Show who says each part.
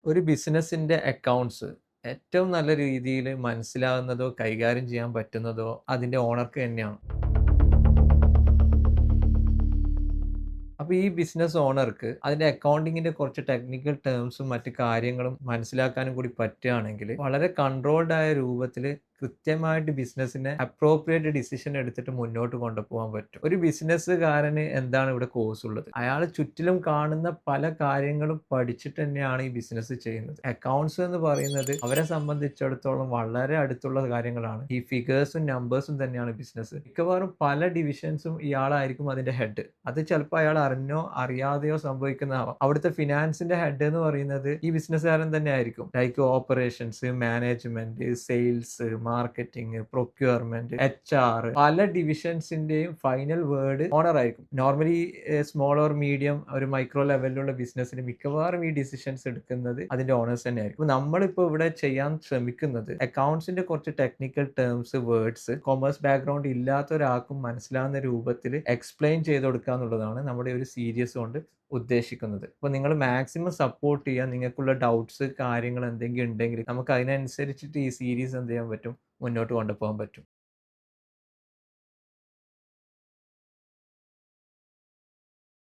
Speaker 1: ഒരു ബിസിനസ്സിന്റെ അക്കൗണ്ട്സ് ഏറ്റവും നല്ല രീതിയിൽ മനസ്സിലാകുന്നതോ, കൈകാര്യം ചെയ്യാൻ പറ്റുന്നതോ അതിന്റെ ഓണർക്ക് തന്നെയാണ്. അപ്പൊ ഈ ബിസിനസ് ഓണർക്ക് അതിന്റെ അക്കൗണ്ടിങ്ങിന്റെ കുറച്ച് ടെക്നിക്കൽ ടേംസും മറ്റു കാര്യങ്ങളും മനസ്സിലാക്കാനും കൂടി പറ്റുകയാണെങ്കിൽ വളരെ കൺട്രോൾഡ് ആയ രൂപത്തിൽ കൃത്യമായിട്ട് ബിസിനസ്സിനെ അപ്രോപ്രിയേറ്റ് ഡിസിഷൻ എടുത്തിട്ട് മുന്നോട്ട് കൊണ്ടുപോകാൻ പറ്റും. ഒരു ബിസിനസ്സുകാരന് എന്താണ് ഇവിടെ കോഴ്സ് ഉള്ളത്? അയാൾ ചുറ്റിലും കാണുന്ന പല കാര്യങ്ങളും പഠിച്ചിട്ട് തന്നെയാണ് ഈ ബിസിനസ് ചെയ്യുന്നത്. അക്കൗണ്ട്സ് എന്ന് പറയുന്നത് അവരെ സംബന്ധിച്ചിടത്തോളം വളരെ അടുത്തുള്ള കാര്യങ്ങളാണ്. ഈ ഫിഗേഴ്സും നമ്പേഴ്സും തന്നെയാണ് ബിസിനസ്. മിക്കവാറും പല ഡിവിഷൻസും ഇയാളായിരിക്കും അതിന്റെ ഹെഡ്. അത് ചിലപ്പോൾ അയാൾ അറിഞ്ഞോ അറിയാതെയോ സംഭവിക്കുന്നതാവാം. അവിടുത്തെ ഫിനാൻസിന്റെ ഹെഡ് എന്ന് പറയുന്നത് ഈ ബിസിനസ്സുകാരൻ തന്നെ ആയിരിക്കും. Like operations, management, sales, marketing, procurement, HR, പല ഡിവിഷൻസിന്റെയും ഫൈനൽ വേർഡ് ഓണർ ആയിരിക്കും. നോർമലി സ്മോൾ ഓർ മീഡിയം ഒരു മൈക്രോ ലെവലിലുള്ള ബിസിനസ്സിന് മിക്കവാറും ഈ ഡിസിഷൻസ് എടുക്കുന്നത് അതിന്റെ ഓണേഴ്സ് തന്നെ ആയിരിക്കും. നമ്മളിപ്പോ ഇവിടെ ചെയ്യാൻ ശ്രമിക്കുന്നത് അക്കൗണ്ട്സിന്റെ കുറച്ച് technical terms, words commerce background ഇല്ലാത്ത ഒരാൾക്കും മനസ്സിലാവുന്ന രൂപത്തിൽ എക്സ്പ്ലെയിൻ ചെയ്ത് കൊടുക്കുക എന്നുള്ളതാണ് നമ്മുടെ ഒരു സീരീസ് കൊണ്ട് ഉദ്ദേശിക്കുന്നത്. അപ്പോൾ നിങ്ങൾ മാക്സിമം സപ്പോർട്ട് ചെയ്യുക. നിങ്ങൾക്കുള്ള ഡൗട്ട്സ് കാര്യങ്ങൾ എന്തെങ്കിലും ഉണ്ടെങ്കിൽ നമുക്ക് അതിനനുസരിച്ചിട്ട് ഈ സീരീസ് എന്ത് ചെയ്യാൻ പറ്റും, മുന്നോട്ട് കൊണ്ടുപോകാൻ പറ്റും.